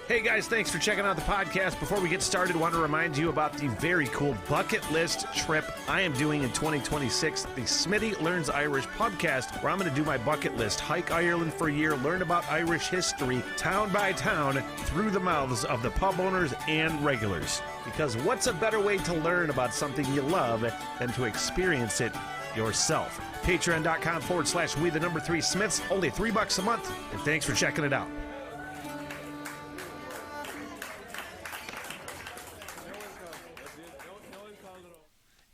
Hey guys, thanks for checking out the podcast. Before we get started, I want to remind you about the very cool bucket list trip I am doing in 2026, the Smitty Learns Irish podcast, where I'm going to do my bucket list, hike Ireland for a year, learn about Irish history, town by town, through the mouths of the pub owners and regulars. Because what's a better way to learn about something you love than to experience it yourself? Patreon.com/we3Smiths, only $3 a month, and thanks for checking it out.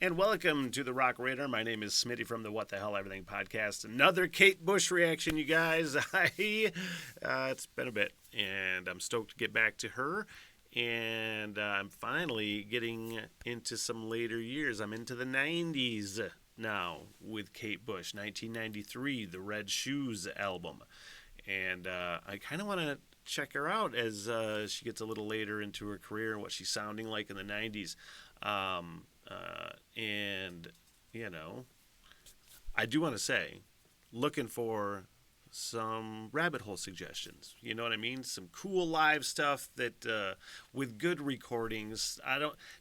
And welcome to the Rock Radar. My name is Smitty from the What the Hell Everything podcast. Another Kate Bush reaction, you guys. It's been a bit, and I'm stoked to get back to her. And I'm finally getting into some later years. I'm into the 90s now with Kate Bush. 1993, the Red Shoes album. And I kind of want to check her out as she gets a little later into her career and what she's sounding like in the 90s. And, you know, I do want to say, looking for some rabbit hole suggestions. You know what I mean? Some cool live stuff that, with good recordings,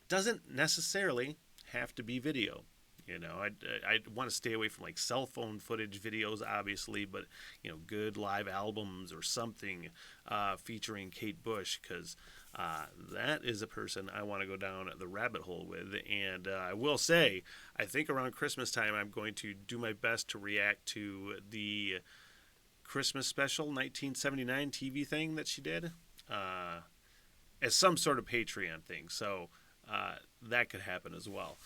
doesn't necessarily have to be video. You know, I want to stay away from like cell phone footage videos, obviously, but, you know, good live albums or something featuring Kate Bush, because that is a person I want to go down the rabbit hole with. And I will say, I think around Christmas time, I'm going to do my best to react to the Christmas special 1979 TV thing that she did as some sort of Patreon thing. So that could happen as well.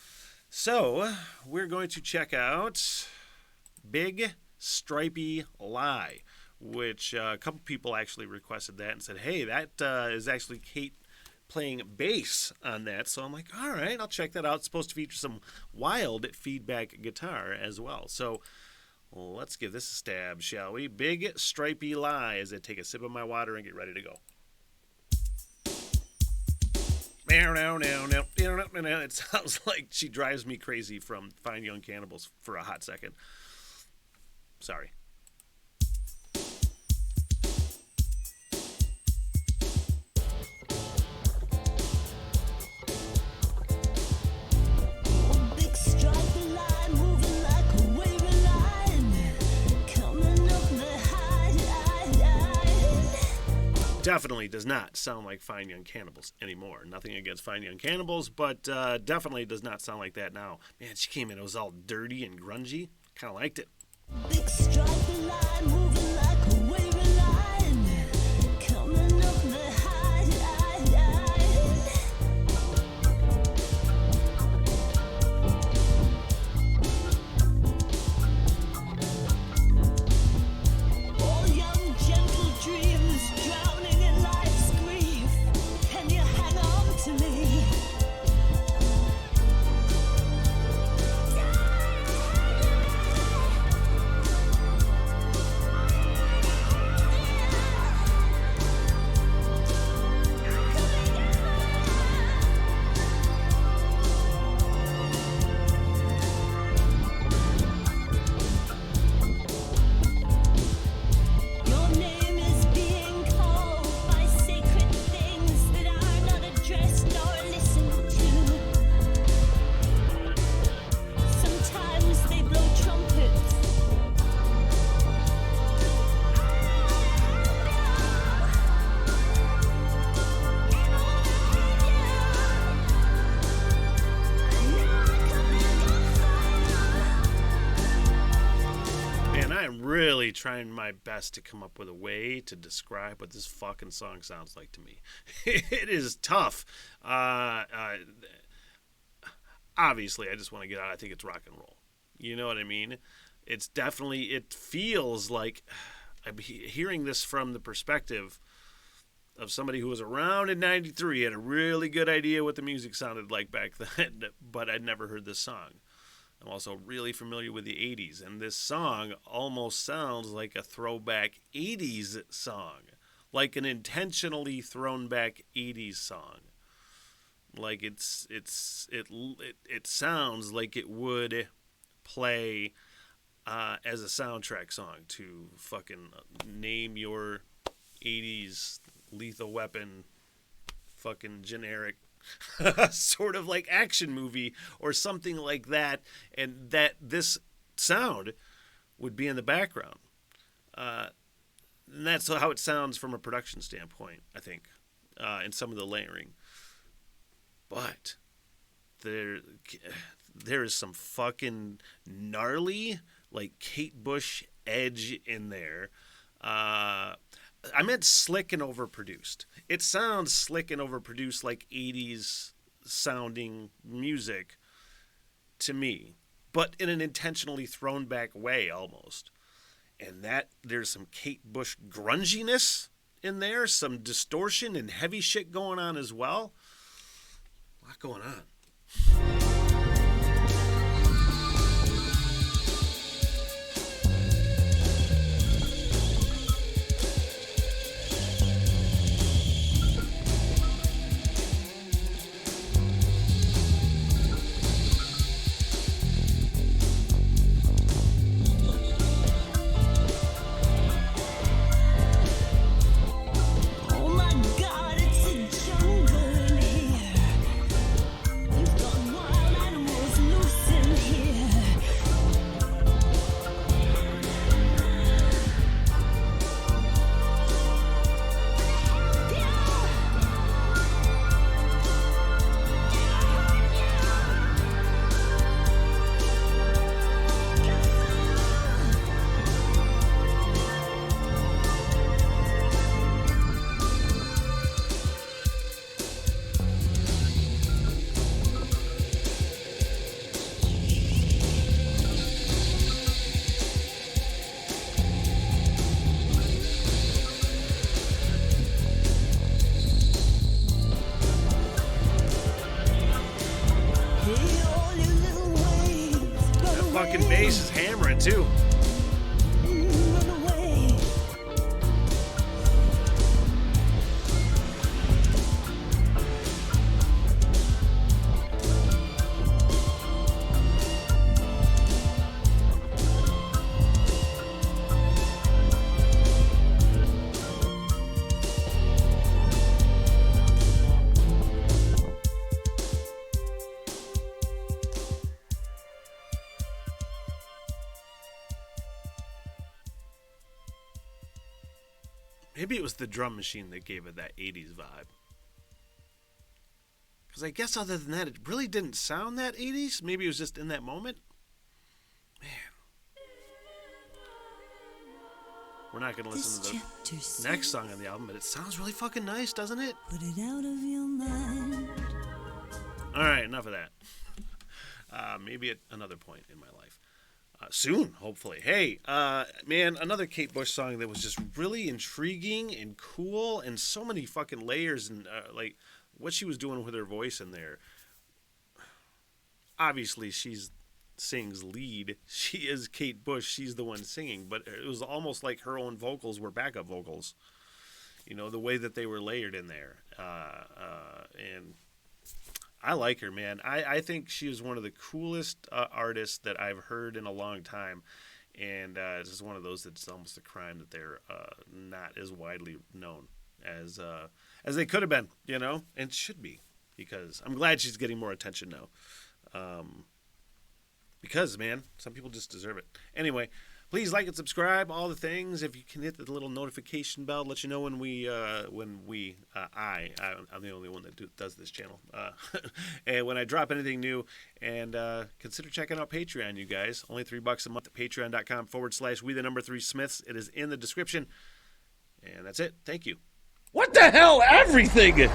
So we're going to check out Big Stripey Lie, which a couple people actually requested that and said, hey, that is actually Kate playing bass on that. So I'm like, all right, I'll check that out. It's supposed to feature some wild feedback guitar as well. So let's give this a stab, shall we? Big Stripey Lie, as I take a sip of my water and get ready to go. It sounds like She Drives Me Crazy from Fine Young Cannibals for a hot second. Sorry. Definitely does not sound like Fine Young Cannibals anymore. Nothing against Fine Young Cannibals, but definitely does not sound like that now. Man, she came in, it was all dirty and grungy. Kind of liked it. Big stripy line, moving like a wavy line, coming up the high, all young gentle dreams drowning in life's grief. Can you hang on to me? Your name is being called by sacred things that are not addressed nor listened to. Sometimes they blow trumpets. Man, I am really trying my best to come up with a way to describe what this fucking song sounds like to me. It is tough. Obviously, I just want to get out. I think it's rock and roll. You know what I mean? It's definitely, it feels like I'm hearing this from the perspective of somebody who was around in 93, had a really good idea what the music sounded like back then, but I'd never heard this song. I'm also really familiar with the 80s, and this song almost sounds like a throwback 80s song, like an intentionally thrown back 80s song. Like it sounds like it would play as a soundtrack song to fucking name your 80s Lethal Weapon fucking generic sort of like action movie or something like that, and that this sound would be in the background. And that's how it sounds from a production standpoint, I think, in some of the layering. But there is some fucking gnarly, like Kate Bush edge in there. I meant slick and overproduced. It sounds slick and overproduced, like 80s sounding music to me, but in an intentionally thrown back way almost. And that there's some Kate Bush grunginess in there, some distortion and heavy shit going on as well. A lot going on. Fucking bass is hammering too. Maybe it was the drum machine that gave it that 80s vibe. Because I guess other than that, it really didn't sound that 80s. Maybe it was just in that moment. Man. We're not going to listen to the next song on the album, but it sounds really fucking nice, doesn't it? Put it out of your mind. All right, enough of that. Maybe at another point in my life. Soon, hopefully. Hey, man, another Kate Bush song that was just really intriguing and cool, and so many fucking layers, and like what she was doing with her voice in there. Obviously, sings lead. She is Kate Bush. She's the one singing, but it was almost like her own vocals were backup vocals. You know, the way that they were layered in there, and I like her, man. I think she is one of the coolest artists that I've heard in a long time. And it's just one of those that's almost a crime that they're not as widely known as they could have been, you know? And should be, because I'm glad she's getting more attention now. Because, man, some people just deserve it. Anyway, please like and subscribe, all the things. If you can hit the little notification bell, let you know when I'm the only one that does this channel. And when I drop anything new, and consider checking out Patreon, you guys. Only $3 a month at patreon.com/we3Smiths. It is in the description. And that's it. Thank you. What the hell? Everything!